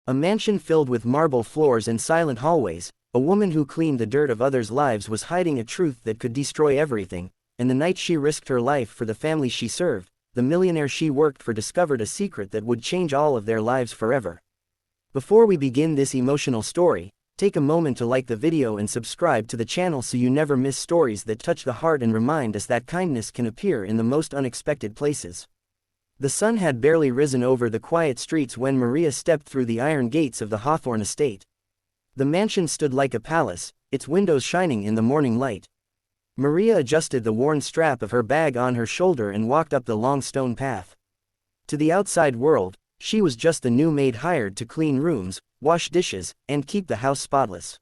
A mansion filled with marble floors and silent hallways, a woman who cleaned the dirt of others' lives was hiding a truth that could destroy everything, and the night she risked her life for the family she served, the millionaire she worked for discovered a secret that would change all of their lives forever. Before we begin this emotional story, take a moment to like the video and subscribe to the channel so you never miss stories that touch the heart and remind us that kindness can appear in the most unexpected places. The sun had barely risen over the quiet streets when Maria stepped through the iron gates of the Hawthorne estate. The mansion stood like a palace, its windows shining in the morning light. Maria adjusted the worn strap of her bag on her shoulder and walked up the long stone path. To the outside world, she was just the new maid hired to clean rooms, wash dishes, and keep the house spotless.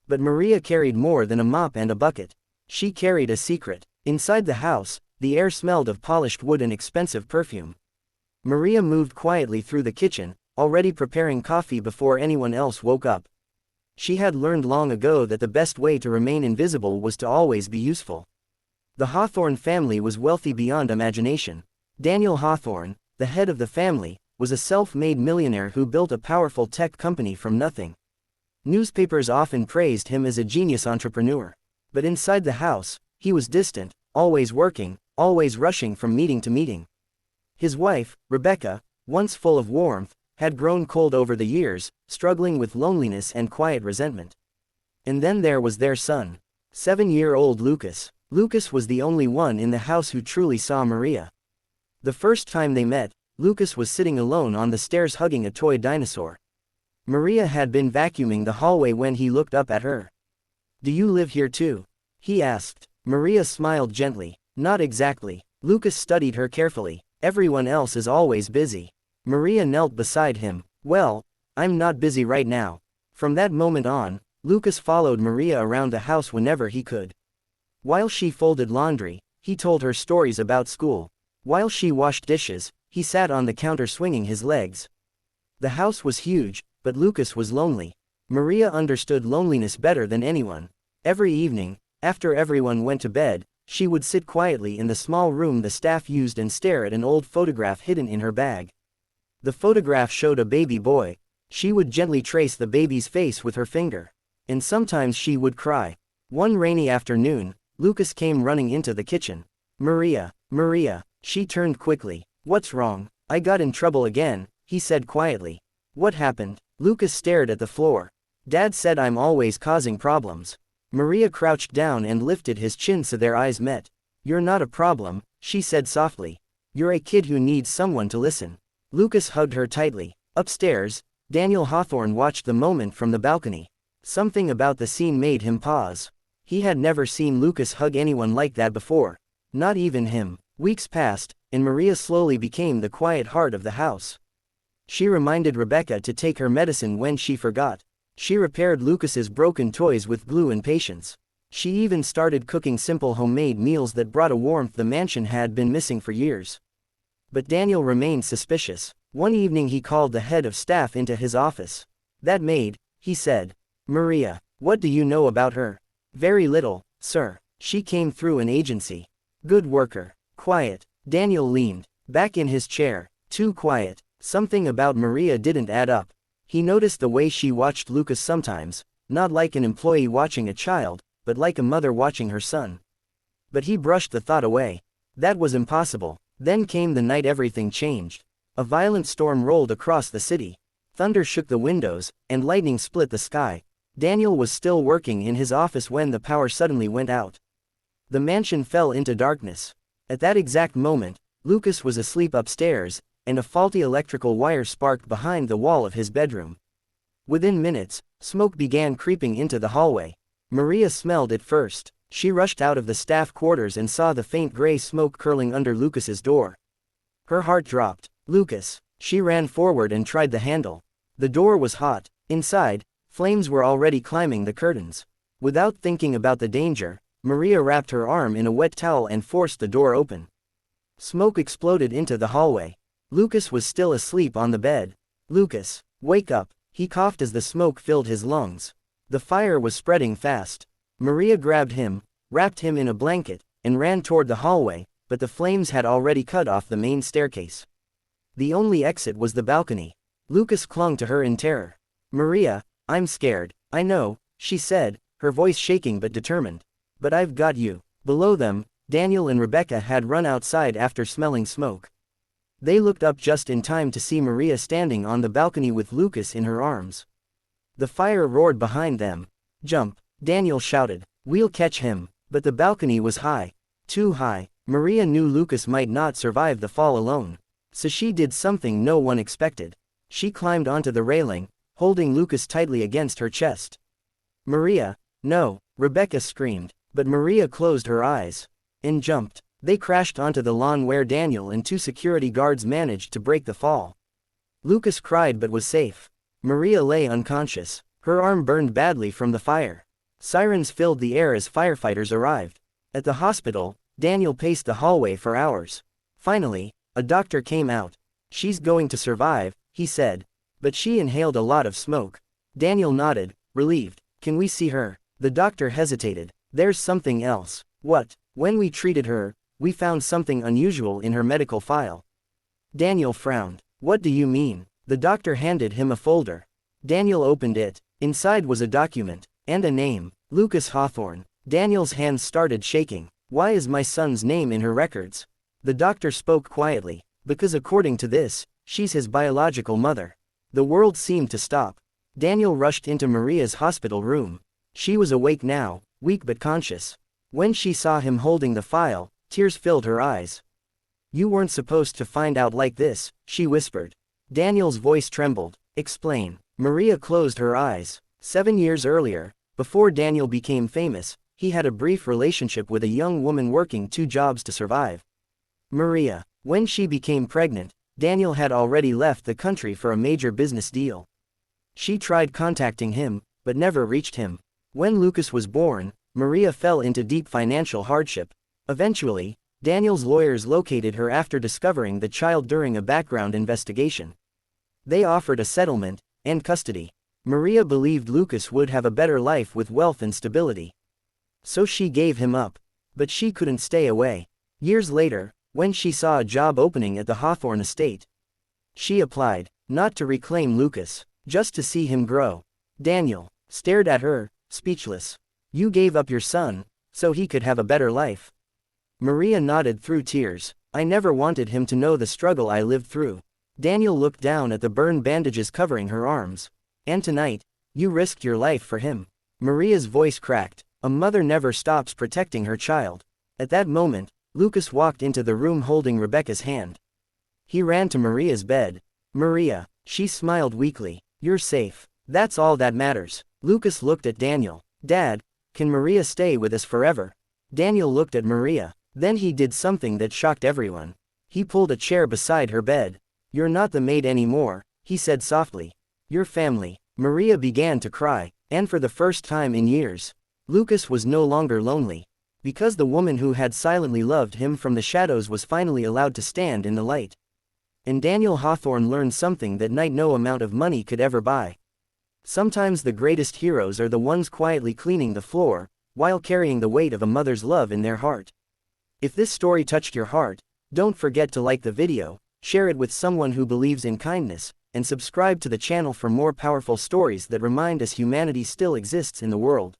But Maria carried more than a mop and a bucket. She carried a secret. Inside the house, the air smelled of polished wood and expensive perfume. Maria moved quietly through the kitchen, already preparing coffee before anyone else woke up. She had learned long ago that the best way to remain invisible was to always be useful. The Hawthorne family was wealthy beyond imagination. Daniel Hawthorne, the head of the family, was a self-made millionaire who built a powerful tech company from nothing. Newspapers often praised him as a genius entrepreneur. But inside the house, he was distant, always working, always rushing from meeting to meeting. His wife, Rebecca, once full of warmth, had grown cold over the years, struggling with loneliness and quiet resentment. And then there was their son, 7-year-old Lucas. Lucas was the only one in the house who truly saw Maria. The first time they met, Lucas was sitting alone on the stairs hugging a toy dinosaur. Maria had been vacuuming the hallway when he looked up at her. "Do you live here too?" he asked. Maria smiled gently. "Not exactly." Lucas studied her carefully. "Everyone else is always busy." Maria knelt beside him. "Well, I'm not busy right now." From that moment on, Lucas followed Maria around the house whenever he could. While she folded laundry, he told her stories about school. While she washed dishes, he sat on the counter swinging his legs. The house was huge, but Lucas was lonely. Maria understood loneliness better than anyone. Every evening, after everyone went to bed, she would sit quietly in the small room the staff used and stare at an old photograph hidden in her bag. The photograph showed a baby boy. She would gently trace the baby's face with her finger. And sometimes she would cry. One rainy afternoon, Lucas came running into the kitchen. "Maria, Maria," she turned quickly. "What's wrong?" "I got in trouble again," he said quietly. "What happened?" Lucas stared at the floor. "Dad said I'm always causing problems." Maria crouched down and lifted his chin so their eyes met. "You're not a problem," she said softly. "You're a kid who needs someone to listen." Lucas hugged her tightly. Upstairs, Daniel Hawthorne watched the moment from the balcony. Something about the scene made him pause. He had never seen Lucas hug anyone like that before. Not even him. Weeks passed, and Maria slowly became the quiet heart of the house. She reminded Rebecca to take her medicine when she forgot. She repaired Lucas's broken toys with glue and patience. She even started cooking simple homemade meals that brought a warmth the mansion had been missing for years. But Daniel remained suspicious. One evening he called the head of staff into his office. "That maid," he said. "Maria, what do you know about her?" "Very little, sir. She came through an agency. Good worker. Quiet." Daniel leaned back in his chair. Too quiet. Something about Maria didn't add up. He noticed the way she watched Lucas sometimes, not like an employee watching a child, but like a mother watching her son. But he brushed the thought away. That was impossible. Then came the night everything changed. A violent storm rolled across the city. Thunder shook the windows, and lightning split the sky. Daniel was still working in his office when the power suddenly went out. The mansion fell into darkness. At that exact moment, Lucas was asleep upstairs, and a faulty electrical wire sparked behind the wall of his bedroom. Within minutes, smoke began creeping into the hallway. Maria smelled it first. She rushed out of the staff quarters and saw the faint gray smoke curling under Lucas's door. Her heart dropped. "Lucas." She ran forward and tried the handle. The door was hot. Inside, flames were already climbing the curtains. Without thinking about the danger, Maria wrapped her arm in a wet towel and forced the door open. Smoke exploded into the hallway. Lucas was still asleep on the bed. "Lucas, wake up," he coughed as the smoke filled his lungs. The fire was spreading fast. Maria grabbed him, wrapped him in a blanket, and ran toward the hallway, but the flames had already cut off the main staircase. The only exit was the balcony. Lucas clung to her in terror. "Maria, I'm scared, I know," she said, her voice shaking but determined. "But I've got you." Below them, Daniel and Rebecca had run outside after smelling smoke. They looked up just in time to see Maria standing on the balcony with Lucas in her arms. The fire roared behind them. "Jump," Daniel shouted. "We'll catch him." But the balcony was high. Too high. Maria knew Lucas might not survive the fall alone. So she did something no one expected. She climbed onto the railing, holding Lucas tightly against her chest. "Maria, no," Rebecca screamed, but Maria closed her eyes and jumped. They crashed onto the lawn where Daniel and two security guards managed to break the fall. Lucas cried but was safe. Maria lay unconscious. Her arm burned badly from the fire. Sirens filled the air as firefighters arrived. At the hospital, Daniel paced the hallway for hours. Finally, a doctor came out. "She's going to survive," he said. But she inhaled a lot of smoke. Daniel nodded, relieved. "Can we see her?" The doctor hesitated. "There's something else." "What?" "When we treated her, we found something unusual in her medical file." Daniel frowned. "What do you mean?" The doctor handed him a folder. Daniel opened it. Inside was a document. And a name. Lucas Hawthorne. Daniel's hands started shaking. "Why is my son's name in her records?" The doctor spoke quietly. "Because according to this, she's his biological mother." The world seemed to stop. Daniel rushed into Maria's hospital room. She was awake now, weak but conscious. When she saw him holding the file, tears filled her eyes. "You weren't supposed to find out like this," she whispered. Daniel's voice trembled. "Explain." Maria closed her eyes. 7 years earlier, before Daniel became famous, he had a brief relationship with a young woman working 2 jobs to survive. Maria. When she became pregnant, Daniel had already left the country for a major business deal. She tried contacting him, but never reached him. When Lucas was born, Maria fell into deep financial hardship. Eventually, Daniel's lawyers located her after discovering the child during a background investigation. They offered a settlement and custody. Maria believed Lucas would have a better life with wealth and stability. So she gave him up. But she couldn't stay away. Years later, when she saw a job opening at the Hawthorne estate, she applied, not to reclaim Lucas, just to see him grow. Daniel stared at her, speechless. "You gave up your son, so he could have a better life." Maria nodded through tears. "I never wanted him to know the struggle I lived through." Daniel looked down at the burn bandages covering her arms. "And tonight, you risked your life for him." Maria's voice cracked. A mother never stops protecting her child. At that moment, Lucas walked into the room holding Rebecca's hand. He ran to Maria's bed. "Maria," she smiled weakly. "You're safe. That's all that matters." Lucas looked at Daniel. "Dad, can Maria stay with us forever?" Daniel looked at Maria. Then he did something that shocked everyone. He pulled a chair beside her bed. "You're not the maid anymore," he said softly. "You're family." Maria began to cry, and for the first time in years, Lucas was no longer lonely. Because the woman who had silently loved him from the shadows was finally allowed to stand in the light. And Daniel Hawthorne learned something that no amount of money could ever buy. Sometimes the greatest heroes are the ones quietly cleaning the floor, while carrying the weight of a mother's love in their heart. If this story touched your heart, don't forget to like the video, share it with someone who believes in kindness, and subscribe to the channel for more powerful stories that remind us humanity still exists in the world.